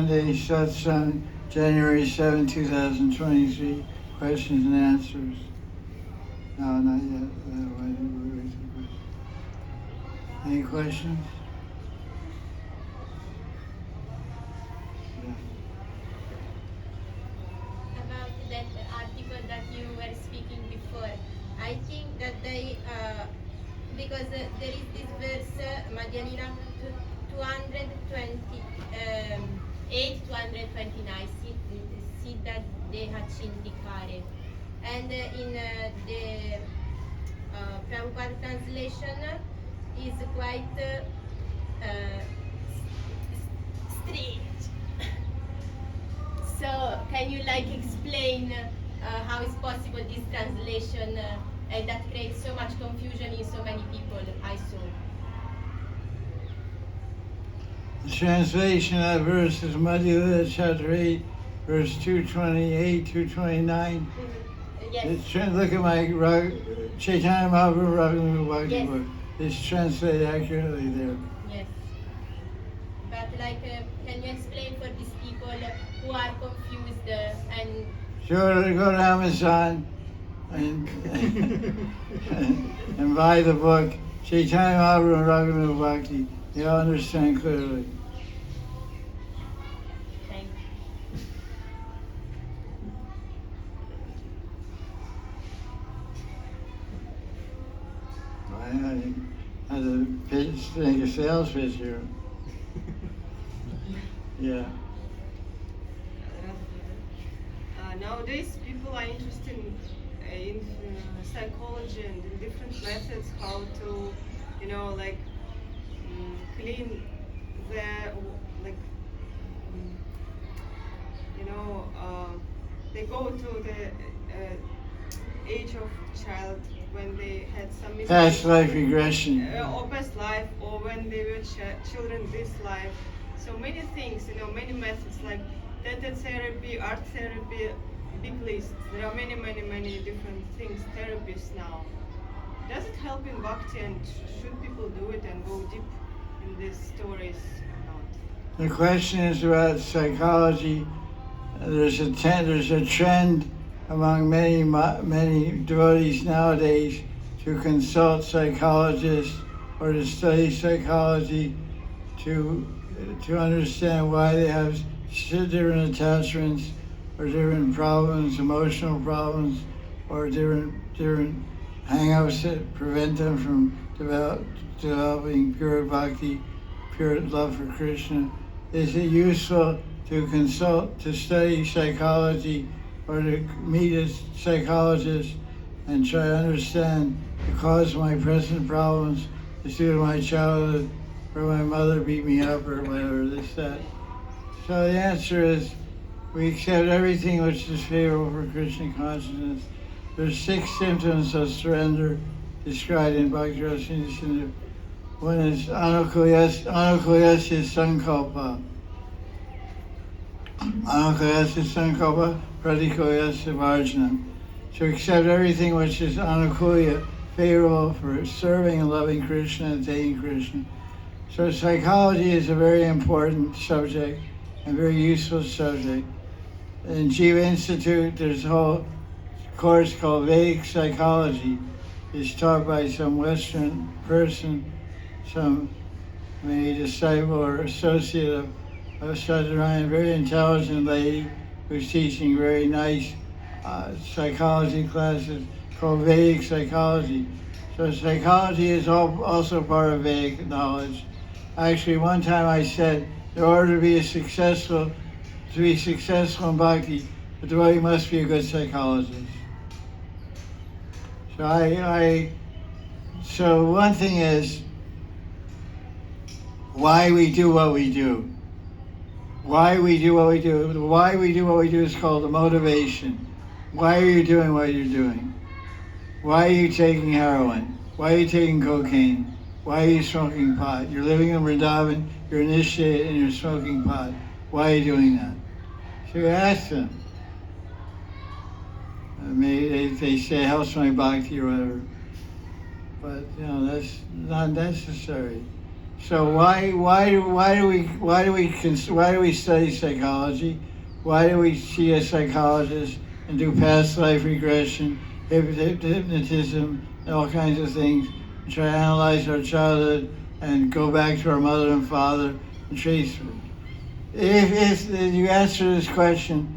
Monday, Satsang, January 7, 2023. Questions and answers. No, not yet. Any questions? Yeah. About that article that you were speaking before, I think that they, because there is this verse, Madhyanina 228, 229, Siddha Deha Chindikare. And in the Prabhupada translation is quite strange. So can you explain how is possible this translation and that creates so much confusion in so many people, I saw. The translation of that verse is Madhya chapter 8, verse 228, 229. Yes. Look at my Chaitanya Mahaprabhu Raghunath Bhakti Yes. book. It's translated accurately there. Yes. But can you explain for these people who are confused and... Sure, go to Amazon and and buy the book Chaitanya Mahaprabhu Raghunath Bhakti. You'll understand clearly. Thank you. I had to make a sales pitch here. Yeah. Nowadays, people are interested in psychology and in different methods how to, clean their, they go to the age of child when they had some mistakes. Past life regression. Or past life, or when they were children this life. So many things, many methods like theta therapy, art therapy, big list. There are many different things, therapies now. Does it help in bhakti, and should people do it and go deep in these stories or not? The question is about psychology. There's a trend among many devotees nowadays to consult psychologists or to study psychology to understand why they have different attachments or different problems, emotional problems, or different hang-ups that prevent them from developing pure bhakti, pure love for Krishna. Is it useful to study psychology or to meet a psychologist and try to understand the cause of my present problems is due to my childhood, or my mother beat me up, or whatever, this, that. So the answer is, we accept everything which is favorable for Krishna consciousness. There's 6 symptoms of surrender described in Bhakti Rasa. One is anukulyasya sankalpa. Anukulyasya sankalpa, pratikulyasya varjana. To accept everything which is anukulya, favorable for serving and loving Krishna and attaining Krishna. So psychology is a very important subject and very useful subject. In Jiva Institute, there's a whole course called Vedic Psychology. It's taught by some Western person, some maybe disciple or associate of Sadhana, a very intelligent lady who's teaching very nice psychology classes called Vedic Psychology. So psychology is also part of Vedic knowledge. Actually, one time I said, in order to be successful in bhakti, the devotee must be a good psychologist. So one thing is why we do what we do. Why we do what we do. The why we do what we do is called the motivation. Why are you doing what you're doing? Why are you taking heroin? Why are you taking cocaine? Why are you smoking pot? You're living in Vrindavan, you're initiated, and you're smoking pot. Why are you doing that? So you ask them. Maybe they say, helps my bhakti or whatever. But, that's not necessary. So why do we study psychology? Why do we see a psychologist and do past life regression, hypnotism, and all kinds of things, and try to analyze our childhood and go back to our mother and father and trace? If you answer this question,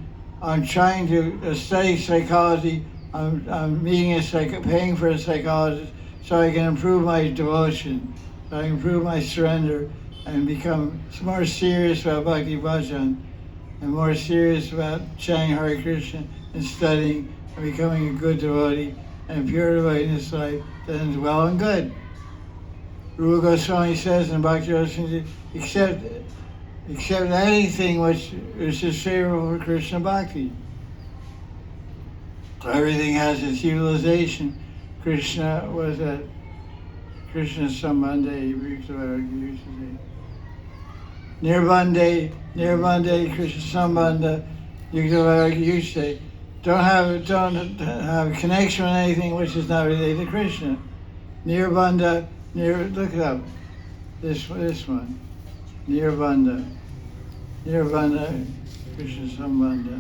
I'm trying to study psychology. I'm paying for a psychologist so I can improve my devotion, so I can improve my surrender, and become more serious about Bhakti Bhajan, and more serious about chanting Hare Krishna and studying and becoming a good devotee and a pure devotee in this life, then it's well and good. Rupa Goswami says in Bhakti Rasamrita, accept anything which is favorable for Krishna Bhakti. So everything has its utilization. Krishna was at Krishna Sambandhe, Nirbandhe, Krishna Sambandha, Yukta. Don't have a connection with anything which is not related to Krishna. Nirbandha, look it up. This one. Nirbandha, Krishna Sambandha.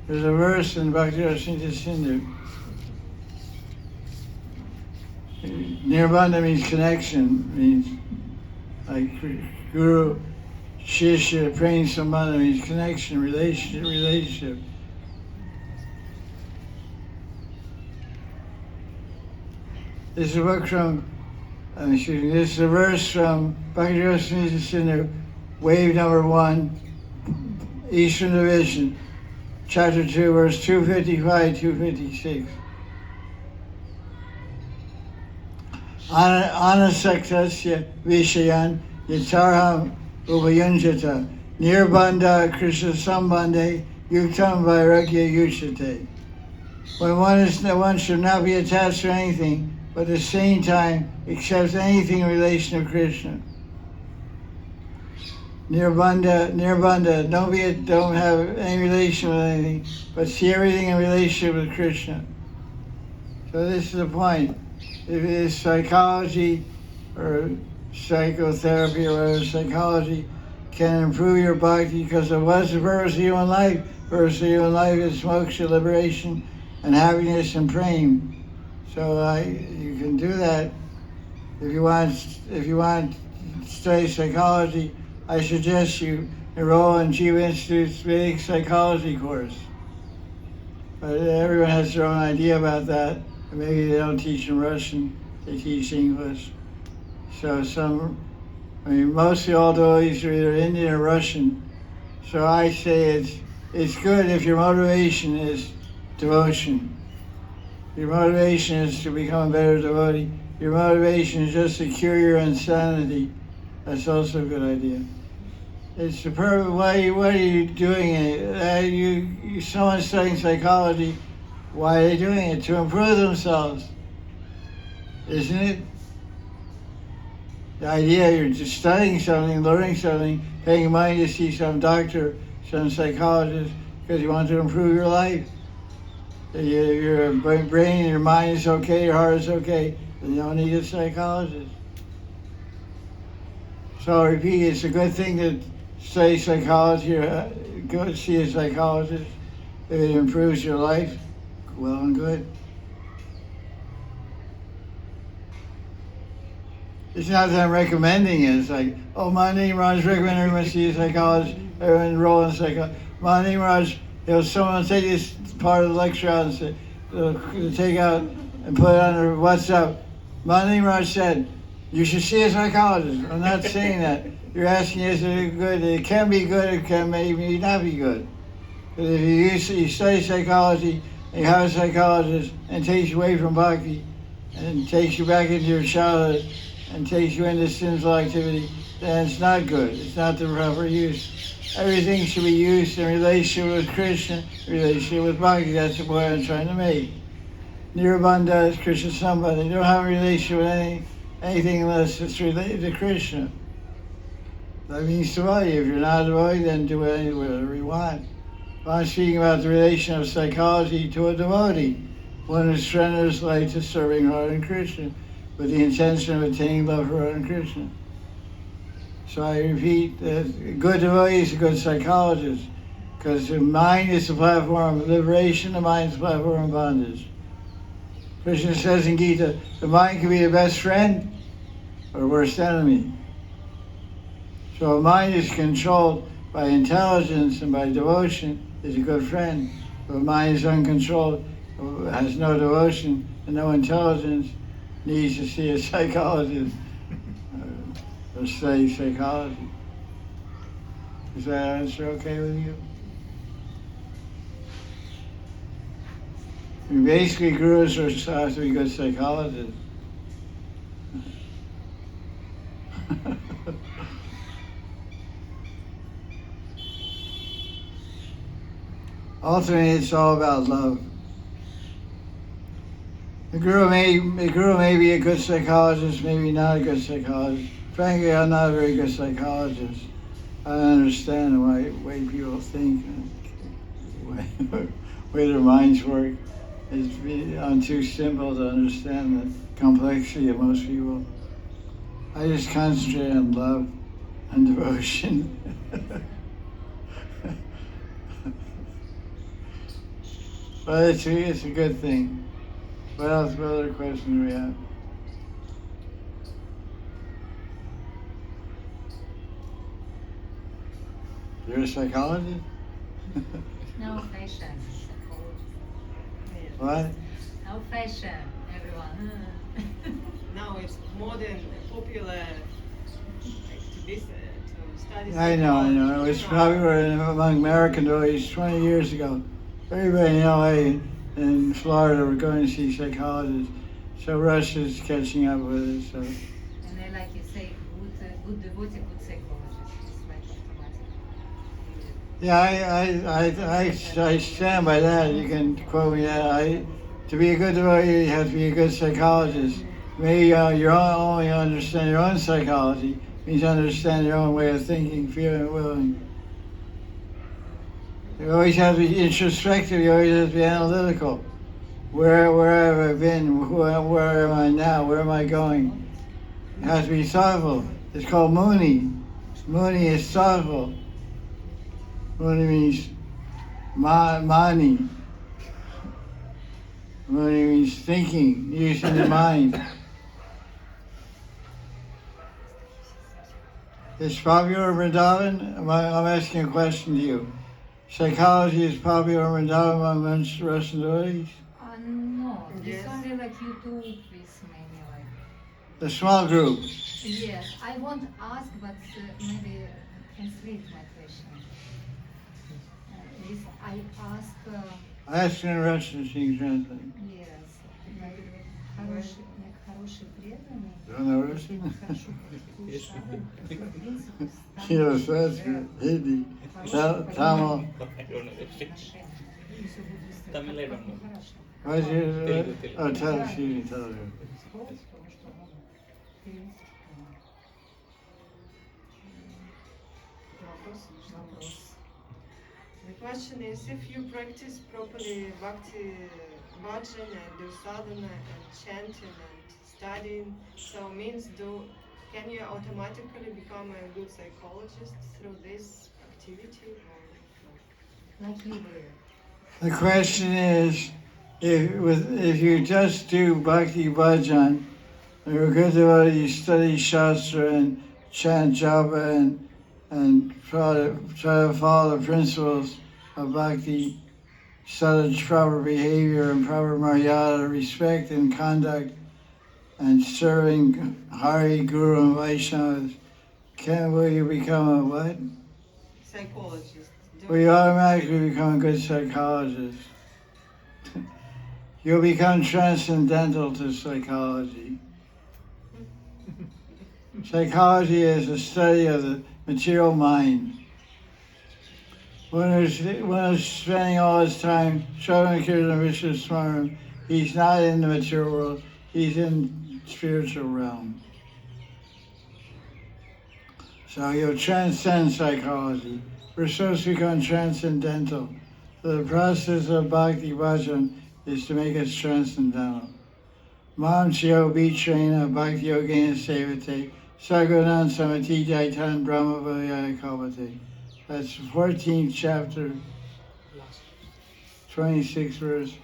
There's a verse in Bhakti Rasamrita Sindhu. Nirbandha means connection, means like Guru, Shishya, Prem Sambandha means connection, relationship. This is a book from, this is a verse from Bhakti Rasamrita Sindhu, wave number 1, Eastern Division, chapter 2, verse 255, 256. Anasaktasya Vishayan Yatarham Ubayunjata Nirbandha Krishna Sambandhe Yuktam Vairagya Yushate. When one should not be attached to anything, but at the same time accepts anything in relation to Krishna. Nirbandha, don't have any relation with anything, but see everything in relationship with Krishna. So this is the point. If it is psychology or psychotherapy or whatever, psychology can improve your bhakti, because of what's the purpose of human life? The purpose of human life is moksha, liberation, and happiness and prema. So you can do that. If you want to study psychology, I suggest you enroll in Jiva Institute's Vedic psychology course. But everyone has their own idea about that. Maybe they don't teach in Russian, they teach English. So mostly all devotees are either Indian or Russian. So I say it's good if your motivation is devotion. Your motivation is to become a better devotee. Your motivation is just to cure your insanity. That's also a good idea. It's superb. Why are you doing it? Someone's studying psychology. Why are they doing it? To improve themselves. Isn't it? The idea you're just studying something, learning something, paying money to see some doctor, some psychologist, because you want to improve your life. Your brain and your mind is okay, your heart is okay, then you don't need a psychologist. So I repeat, it's a good thing to study psychology or go see a psychologist. If it improves your life, well and good. It's not that I'm recommending it. It's like, oh, Mahanidhi Maharaj recommended everyone see a psychologist, everyone enroll in a psychologist. Mahanidhi Maharaj, someone take this part of the lecture out and say, take out and put it on their WhatsApp. Mahanidhi Maharaj said, you should see a psychologist. I'm not saying that. You're asking, is it good? It can be good, it can maybe not be good. But if you study psychology, and you have a psychologist, and it takes you away from bhakti, and takes you back into your childhood, and takes you into sinful activity, then it's not good. It's not the proper use. Everything should be used in relationship with Krishna, relationship with bhakti. That's the point I'm trying to make. Nirbandha is Krishna Sambandha. You don't have a relationship with anything unless it's related to Krishna. That means devotee. If you're not a devotee, then do whatever you want. I'm speaking about the relation of psychology to a devotee, one who surrenders life to serving Radha and Krishna. with the intention of attaining love for Radha Krishna. So I repeat, a good devotee is a good psychologist, because the mind is the platform of liberation, the mind is the platform of bondage. Krishna says in Gita, the mind can be the best friend or worst enemy. So a mind is controlled by intelligence and by devotion is a good friend. If a mind is uncontrolled, has no devotion and no intelligence, needs to see a psychologist or study psychology. Is that answer okay with you? I mean, basically, gurus are supposed to be good psychologists. Ultimately, it's all about love. The guru may be a good psychologist, maybe not a good psychologist. Frankly, I'm not a very good psychologist. I don't understand the way people think, and the way their minds work. I'm too simple to understand the complexity of most people. I just concentrate on love and devotion. But it's a good thing. What else? What other questions do we have? You're a psychologist? No fashion. What? No fashion, everyone. Now it's modern, popular to study. I know. It was popular among American devotees 20 years ago. Everybody in LA and Florida were going to see psychologists. So Russia's catching up with it. So. And I like you say, good devotee, good psychologist. It's like automatic. Yeah, I stand by that. You can quote me that. To be a good devotee, you have to be a good psychologist. Maybe you only understand your own psychology. Means understand your own way of thinking, feeling, and willing. You always have to be introspective. You always have to be analytical. Where have I been? Where am I now? Where am I going? You have to be thoughtful. It's called muni. Muni is thoughtful. Muni means mani. Muni means thinking, using the mind. Is popular in Vrindavan? I'm asking a question to you. Psychology is popular in Vrindavan among Russian devotees? No, Yes. it's only like YouTube with maybe like. A small group. Yes, I won't ask, but maybe translate my question. If I ask, I asked in Russian, she can translate. yes, like хороший преданный. You don't know Russian? Хороший преданный. Yes, that's good. Hindi. Tamil. Tamil I don't know. What's your, Telugu. oh, tell us, tell her. The question is, if you practice properly bhakti bhajan and do sadhana and chanting and studying, so means can you automatically become a good psychologist through this activity? Or Like you were. The question is, if you just do bhakti bhajan, you're a good devotee, you study shastra and chant japa and try to follow the principles of bhakti, such proper behavior and proper maryada, respect and conduct, and serving Hari, Guru, and Vaishnavas, will you become a what? psychologist. Well, you automatically become a good psychologist. You'll become transcendental to psychology. Psychology is a study of the material mind. When he's spending all his time Shravana Kirtan Vishnu Smaran, he's not in the material world, he's in spiritual realm. So you'll transcend psychology. We're supposed to become transcendental. So the process of bhakti bhajan is to make us transcendental. Mam Shio Bitrena Bhakti Yogena Sevate Sagunan Samati Jaitan Brahma Vayaya Kalpate. That's the 14th chapter, 26th verse.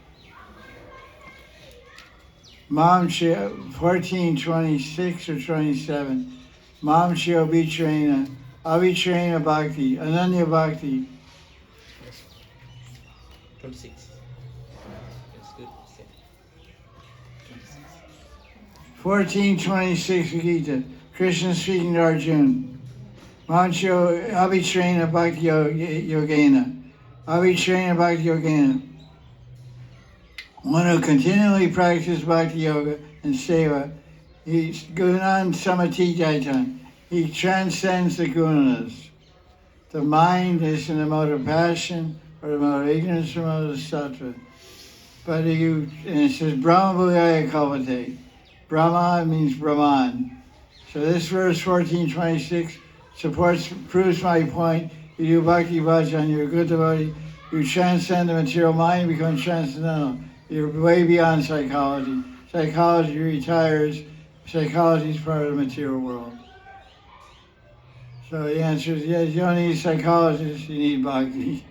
Mam Shio 14:26 or 27. Mam Shio Bitrena Avitrena Bhakti Ananya Bhakti. 26. That's good. 14:26 Gita. Krishna speaking to Arjuna. Mancho Avitrena Bhakti Yogena. Avitrena Bhakti Yogena. One who continually practices Bhakti Yoga and Seva, he's Gunan Samati Jaitan. He transcends the gunas. The mind is in the mode of passion, or the mode of ignorance, or the mode of sattva. But and it says Brahma Bhuyaya Kalpate. Brahma means Brahman. So this verse 14:26 proves my point. You do bhakti bhajan, you're a good devotee. You transcend the material mind, you become transcendental. You're way beyond psychology. Psychology retires. Psychology is part of the material world. So the answer is yes, you don't need psychologists, you need bhakti.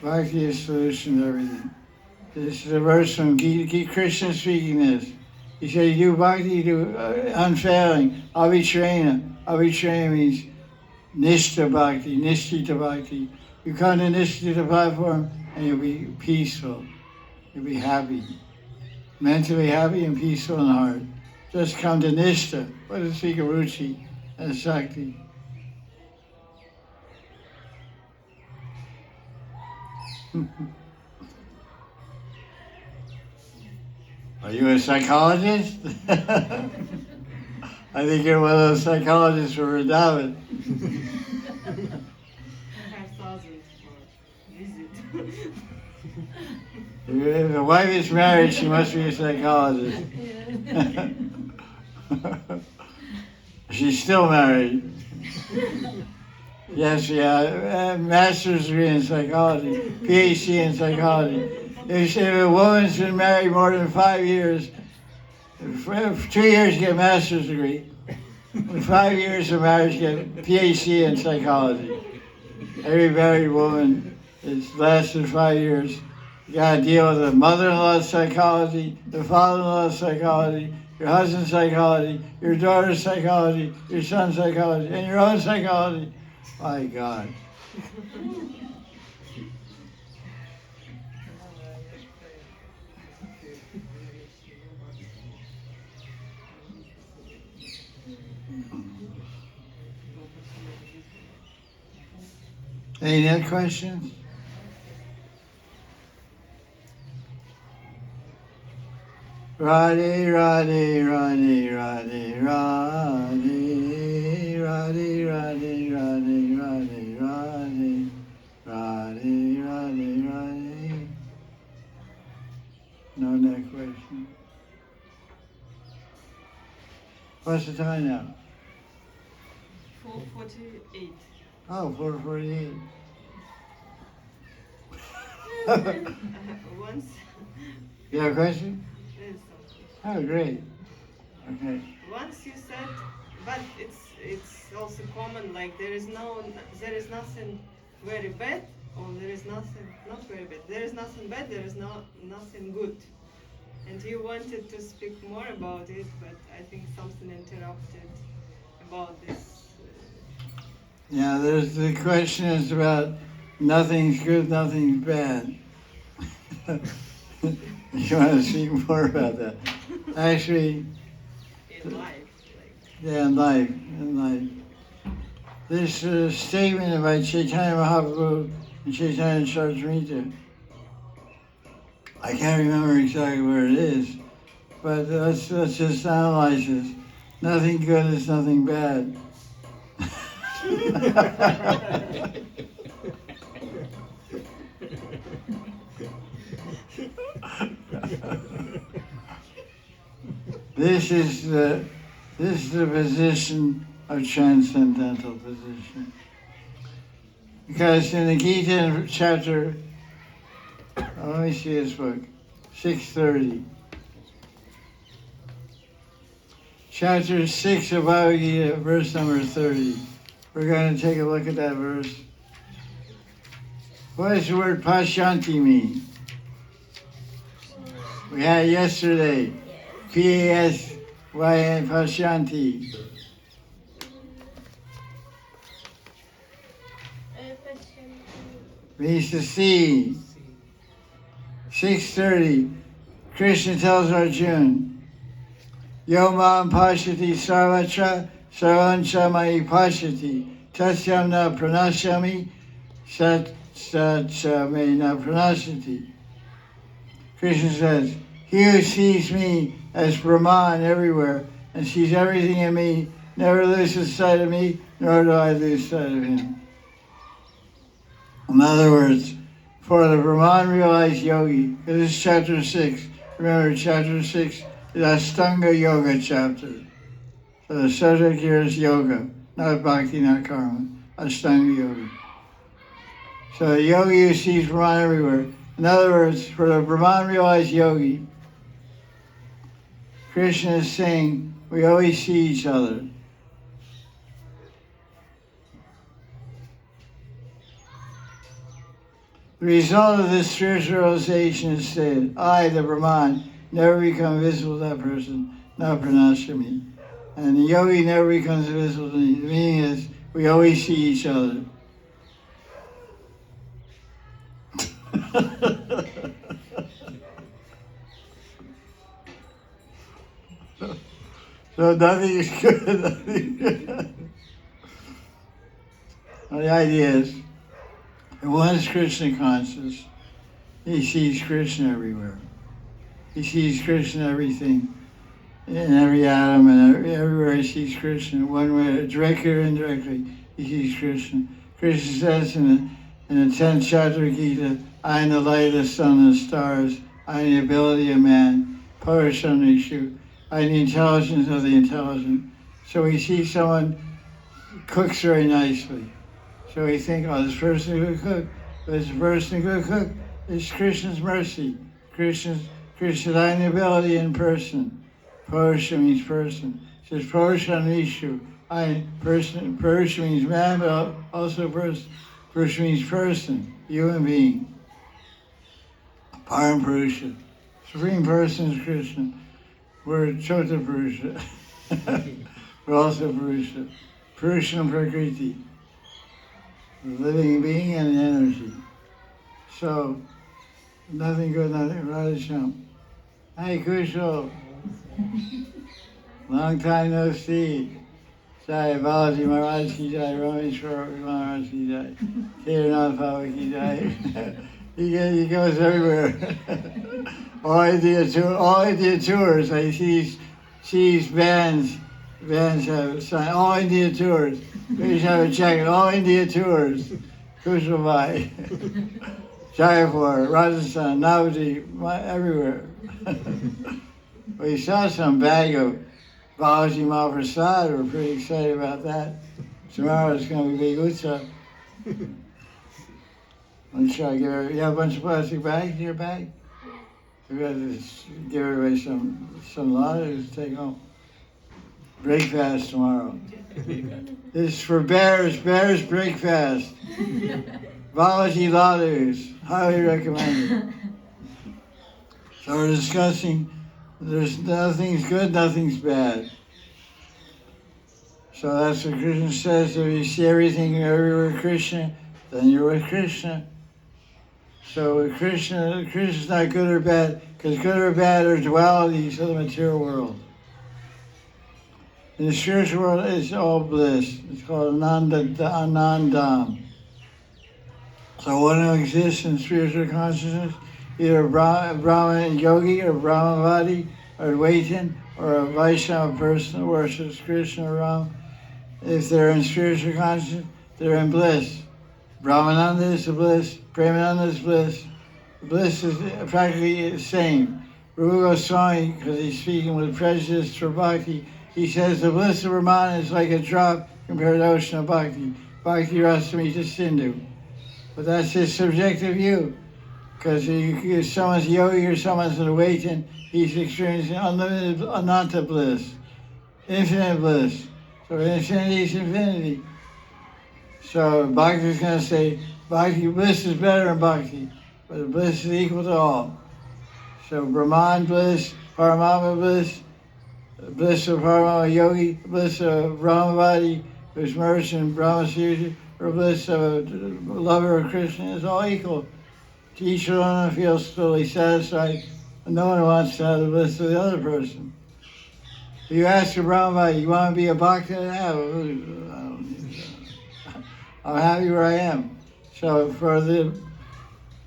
Bhakti is the solution to everything. This is a verse from Gita. Krishna speaking this. He said, you do bhakti, you do unfailing. Avitrena. Avitrena means nishtha bhakti, nishtita bhakti. You come to nishtita platform and you'll be peaceful. You'll be happy. Mentally happy and peaceful in the heart. Just come to nishtha. What is speak of ruchi and sakti? Are you a psychologist? I think you're one of those psychologists for Vrindavan. I have thousands for visit. If the wife is married, she must be a psychologist. She's still married. Yes, yeah, master's degree in psychology, PhD in psychology. If a woman's been married more than 5 years, 2 years you get a master's degree. In 5 years of marriage, you get a PhD in psychology. Every married woman is less than 5 years. You got to deal with the mother-in-law's psychology, the father-in-law's psychology, your husband's psychology, your daughter's psychology, your son's psychology, and your own psychology. My God. Any other questions? Radhe, Radhe, Radhe, Radhe, Radhe, Radhe, Radhe, Radhe, Radhe, Radhe, Radhe, Radhe, Radhe. No next question. What's the time now? 4:48. Oh, 4:48. Once. You have a question? There's something. Oh, great. Okay. Once you said, but it's also common. Like there is nothing very bad, or there is nothing not very bad. There is nothing bad. There is nothing good. And you wanted to speak more about it, but I think something interrupted about this. Yeah, the question is about nothing's good, nothing's bad. You want to speak more about that? Actually, In life, like. yeah, in life. This statement by Chaitanya Mahaprabhu and Chaitanya Charitamrita, I can't remember exactly where it is, but let's just analyze this. Nothing good is nothing bad. This is the position of transcendental position. Because in the Gita chapter, let me see this book, 630. chapter 6 of Bhagavad Gita, verse number 30. We're going to take a look at that verse. What does the word pashanti mean? We had it yesterday. P-A-S-Y-N, pashanti. Means to see. 6:30. Krishna tells Arjuna, Yo mam pashati sarvatra sarvancha mai pashati tasyam na pranashami satcha me na pranashati. Krishna says, he who sees me as Brahman everywhere and sees everything in me never loses sight of me, nor do I lose sight of him. In other words, for the Brahman realized yogi, this is chapter 6. Remember, chapter 6 is Ashtanga Yoga chapter. So the subject here is yoga, not bhakti, not karma. Ashtanga Yoga. So the yogi who sees Brahman everywhere. In other words, for the Brahman realized yogi, Krishna is saying we always see each other. The result of this spiritual realization is said, I, the Brahman, never become visible to that person, not pranashami. And the yogi never becomes visible to me. The meaning is, we always see each other. So nothing is good, nothing is good. Well, the idea is, if one is Krishna conscious, he sees Krishna everywhere. He sees Krishna in everything, in every atom, and everywhere he sees Krishna. One way, directly or indirectly, he sees Krishna. Krishna says in the 10th chapter of Gita, I am the light of the sun and the stars. I am the ability of man. Parashamnishu. I am the intelligence of the intelligent. So we see someone cooks very nicely. So we think, oh, this person could cook. But this person could cook. It's Krishna's mercy. Krishna's I am the ability in person. Purusha means person. It says Purusha Nishu. I am person. Purusha means man, but also person. Purusha means person, human being. Param Purusha. Supreme person is Krishna. We're Chota Purusha. We're also Purusha. Purusha and Prakriti. The living being and energy. So, nothing good, nothing. Radha Hi, Kushal. Long time no see. Jaya Babaji Maharaj ki jai, Rameshwar Maharaj ki jai, Kedarnath Baba ki jai. He goes everywhere. All India tours. I sees bands have signed. All India tours. Please have a check. All India tours. Kushalbhai, Jaipur, Rajasthan, Navadi, everywhere. We saw some bag of Babaji Mahaprasad. We're pretty excited about that. Tomorrow it's going to be big utsav. I'm trying to give her. You have a bunch of plastic bags in your bag? We got to give everybody some ladders to take home. Break fast tomorrow. This is for bears. Bears break fast. Babaji ladders. Highly recommended. So we're discussing. There's nothing's good, nothing's bad. So that's what Krishna says. If you see everything everywhere Krishna, then you're with Krishna. So with Krishna's not good or bad, because good or bad are dualities of the material world. In the spiritual world, it's all bliss. It's called Anandam. So one who exists in spiritual consciousness, either a Brahman yogi or Brahmavadi or Advaitin or a Vaishnava person who worships Krishna or Ram, if they're in spiritual consciousness, they're in bliss. Brahmananda is the bliss, Premananda is bliss. Bliss is practically the same. Rupa Goswami, because he's speaking with prejudice for bhakti, he says the bliss of Brahman is like a drop compared to the ocean of bhakti. Bhakti Rasamita Sindhu. But that's his subjective view. Because if someone's yogi or someone's an Advaitin, he's experiencing unlimited Ananta bliss, infinite bliss. So infinity is infinity. So Bhakti is going to say, Bhakti bliss is better than Bhakti, but the bliss is equal to all. So Brahman bliss, Paramatma bliss, bliss of Paramatma Yogi, bliss of Brahmavadi, who's merged in Brahma Sutra, or bliss of a lover of Krishna is all equal. To each one feels totally satisfied, and no one wants to have the bliss of the other person. If you ask a Brahmavadi, you want to be a Bhakta? I'm happy where I am. So for the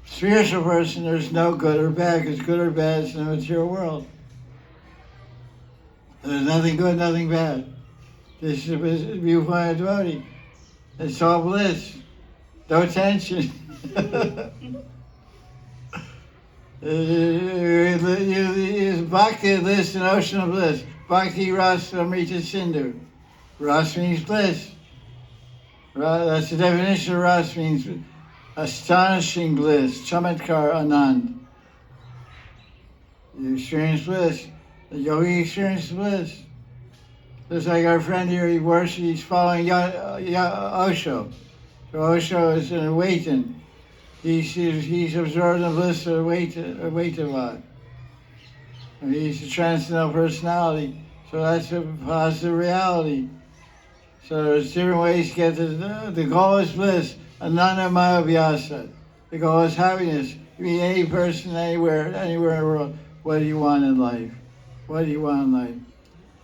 spiritual person, there's no good or bad, because good or bad is in the material world. There's nothing good, nothing bad. This is the viewpoint of devotee. It's all bliss. No tension. Bhakti lives in an ocean of bliss. Bhakti Rasa Amrita Sindhu. Ras means bliss. That's the definition of Ras, means astonishing bliss. Chamatkar Anand. You experience bliss. The yogi experiences bliss. Just like our friend here, he's following Osho. So Osho is an awakened. He's absorbed in the bliss of Awaitavad. He's a transcendental personality. So that's a positive reality. So there's different ways to get to the goal is bliss. Ananda Maya Vyasa. The goal is happiness. You meet any person anywhere in the world. What do you want in life? What do you want in life?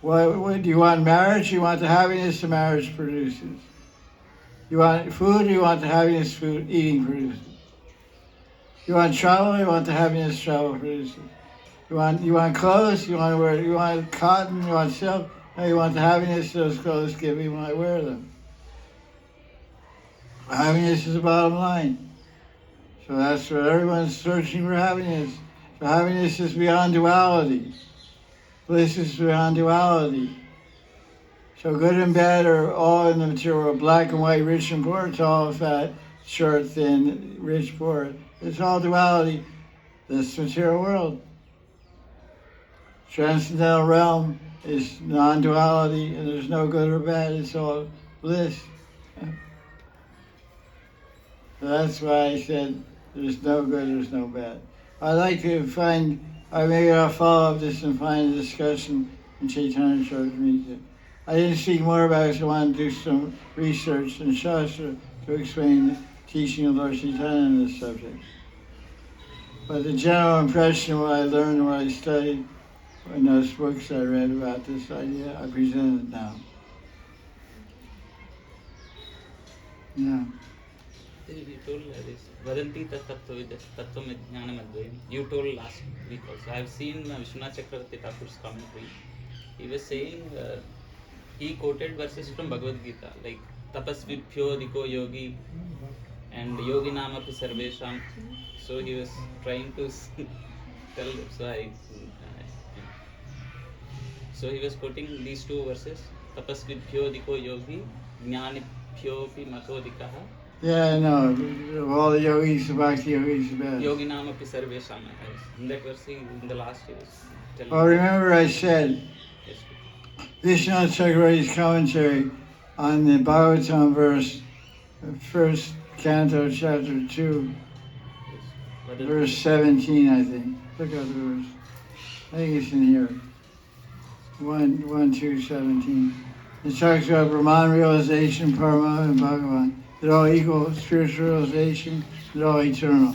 What do you want marriage? You want the happiness the marriage produces. You want food? You want the happiness food eating produces. You want travel? You want the happiness travel produces. You want clothes? You want cotton? You want silk? No, you want the happiness those clothes give you when I wear them. Happiness is the bottom line. So that's what everyone's searching for, happiness. So happiness is beyond duality. Bliss is beyond duality. So good and bad are all in the material world. Black and white, rich and poor, tall, fat, short, thin, rich, poor. It's all duality. This material world. Transcendental realm is non-duality, and there's no good or bad. It's all bliss. So that's why I said there's no good, there's no bad. I'd like to maybe I'll follow up this and find a discussion in Chaitanya Charitamrita. I didn't speak more about it, so I want to do some research in Shastra to explain the teaching of Lord Chaitanya on this subject. But the general impression, what I learned, what I studied, in those books I read about this idea, I present it now. Yeah. You told this Vadanti Tattvam Jnanam Advayam. You told last week also. I have seen Vishwanath Chakravarti Thakur's commentary. He was saying, he quoted verses from Bhagavad Gita, like Tapasvibhyo Diko Yogi and Yogi Namapi Sarvesham. So he was trying to tell them. So he was quoting these two verses. Tapasvibhyo Diko Yogi, Jnanibhyopi Matodikaha. Yeah, I know. Of all the yogis, the bhakti yogis, the best. Yogi Namapi Sarvesham. In that verse, in the last he was telling. Well, remember I said, Yes, Vishwanath Chakravarti's commentary on the Bhagavatam verse, first canto, chapter 2, verse 17, I think. Look at the verse. I think it's in here. 1:2:17. It talks about Brahman realization, Parama, and Bhagavan. They're all equal, spiritual realization, they're all eternal.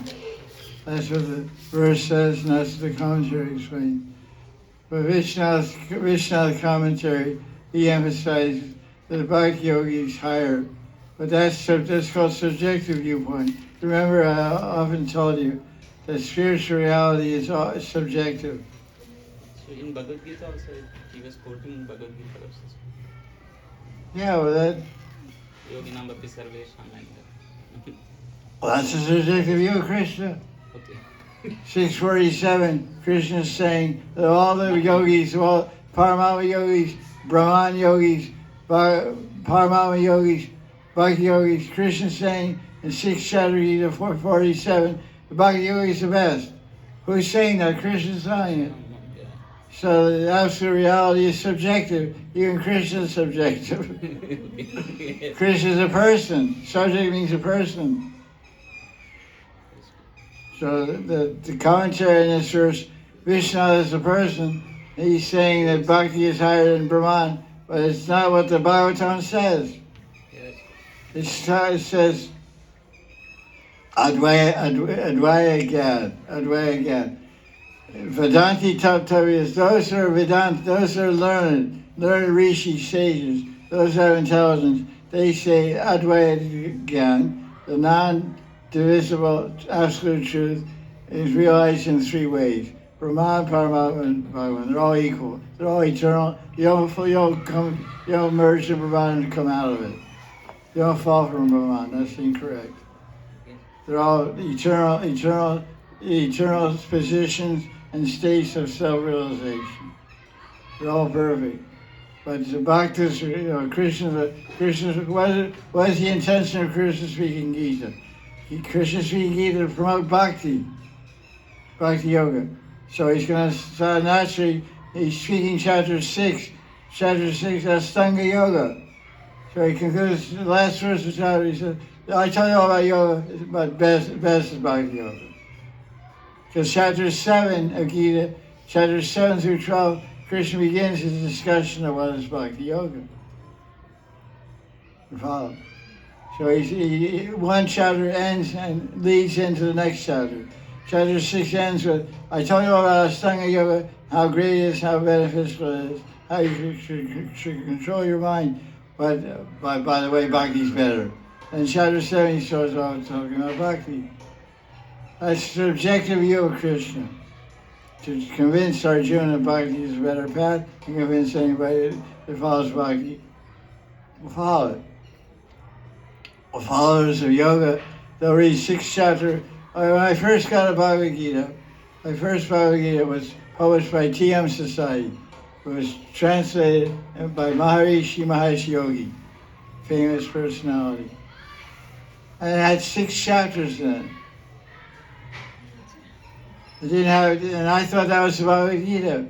That's what the verse says, and that's what the commentary explains. But Vishwanath's commentary, he emphasizes that the Bhakti Yogi is higher. But that's called subjective viewpoint. Remember, I often told you that spiritual reality is subjective. So in Bhagavad Gita also, he was quoting Bhagavad Gita verses. Yeah, well, Yogi Namapi Sarvesham and that's a subjective view of Krishna. okay. 647, Krishna is saying that all the yogis, all Paramatma yogis, Brahman yogis, Paramatma yogis, Bhakti yogis, Krishna is saying in 6 Chaturgita 447, the Bhakti yogi is the best. Who's saying that? Krishna is saying it. So the absolute reality is subjective. Even Krishna is subjective. Krishna is a person. Subject means a person. So the commentary in this verse, Vishnu is a person. He's saying that bhakti is higher than Brahman, but it's not what the Bhagavatam says. It says Advaya Gyan. Vedanti Taptavyas, those who are Vedanta, those who are learned Rishi sages, those who have intelligence, they say Advaya Gyan, the non-divisible absolute truth, is realized in three ways. Brahman, Paramatma, and Bhagavan. They're all equal. They're all eternal. You don't merge the Brahman and come out of it. You don't fall from Brahman. That's incorrect. They're all eternal positions and states of self-realization. They're all perfect. But the bhaktas, Krishna, what is the intention of Krishna speaking Gita? Krishna speaking Gita to promote bhakti yoga. So he's going to start naturally, he's speaking chapter 6, Astanga Yoga. So he concludes the last verse of the chapter, he says, I tell you all about yoga, but best is bhakti yoga. Because chapter 7 of Gita, chapters 7 through 12, Krishna begins his discussion of what is bhakti yoga. You follow? So one chapter ends and leads into the next chapter. Chapter 6 ends with, I tell you all about Astanga Yoga, how great it is, how beneficial it is, how you should control your mind. But by the way, bhakti is better. And chapter 7 he starts off talking about bhakti. That's the subjective view of Krishna. To convince Arjuna that bhakti is a better path, and convince anybody that follows bhakti will follow it. Well, followers of yoga, they'll read 6th chapter. When I first got a Bhagavad Gita, my first Bhagavad Gita was published by TM Society. It was translated by Maharishi Mahesh Yogi, famous personality. And it had 6 chapters in it. It didn't have, and I thought that was the Bhagavad Gita.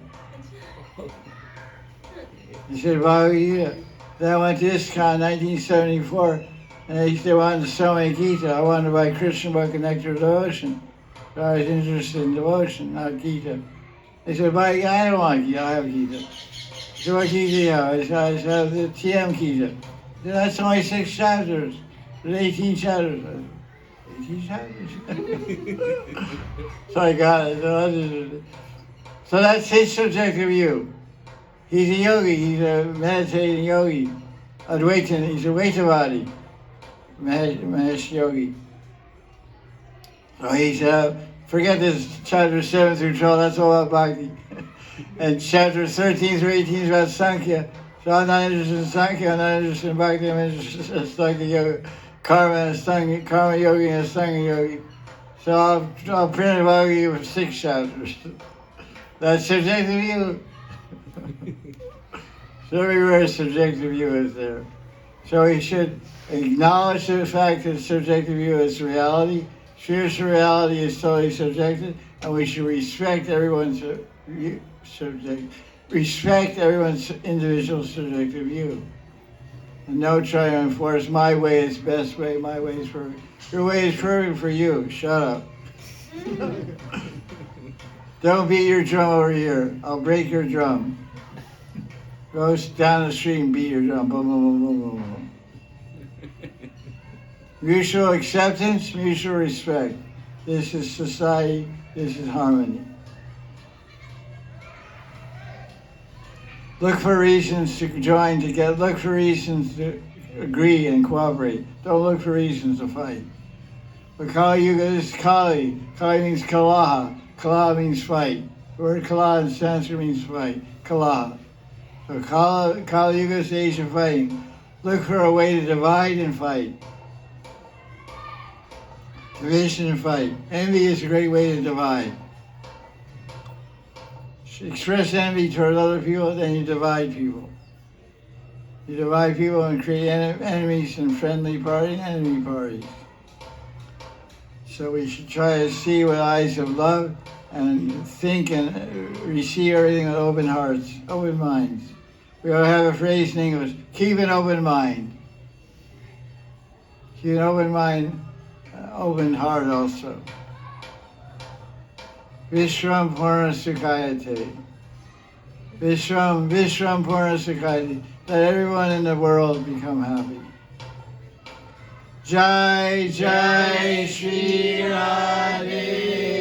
It said Bhagavad Gita. Then I went to ISKCON in 1974, and they wanted to sell me Gita. I wanted to buy Krishna book and Nectar of Devotion. So I was interested in devotion, not Gita. They said, I don't want Gita, I have Gita. So what Gita do you have? I have the TM Gita. Said, that's only 6 chapters. There's 18 chapters. 18 chapters? So I got it. So that's his subjective view. He's a yogi, he's a meditating yogi. Advaita, he's a Vaitavadi. Mahesh Yogi. So he said, forget this chapter 7 through 12, that's all about bhakti. And chapter 13 through 18 is about Sankhya. So I'm not interested in Sankhya, I'm not interested in bhakti, I'm interested in Sankhya Yoga, Karma Yogi and Astanga Yogi. So I'll print a Bhagavad with 6 chapters. That's subjective view. So everywhere subjective view is there. So we should acknowledge the fact that subjective view is reality. Spiritual reality is totally subjective, and we should respect everyone's individual subjective view. And no try to enforce my way is best way, my way is perfect. Your way is perfect for you. Shut up. Don't beat your drum over here. I'll break your drum. Go down the street and beat your drum. Boom, boom, boom, boom, boom, boom. Mutual acceptance, mutual respect. This is society, this is harmony. Look for reasons to join together. Look for reasons to agree and cooperate. Don't look for reasons to fight. But Kali Yuga is Kali. Kali means Kalaha. Kalaha means fight. The word Kalaha in Sanskrit means fight. Kalaha. So Kali Yuga is the age of fighting. Look for a way to divide and fight. Division and fight. Envy is a great way to divide. Express envy toward other people, then you divide people. You divide people and create enemies and friendly parties and enemy parties. So we should try to see with eyes of love and think and receive everything with open hearts, open minds. We all have a phrase in English, keep an open mind. Keep an open mind, open heart also. Vishram Purna Sukhayate. Vishram Purna Sukhayate. Let everyone in the world become happy. Jai Jai Sri Radhe.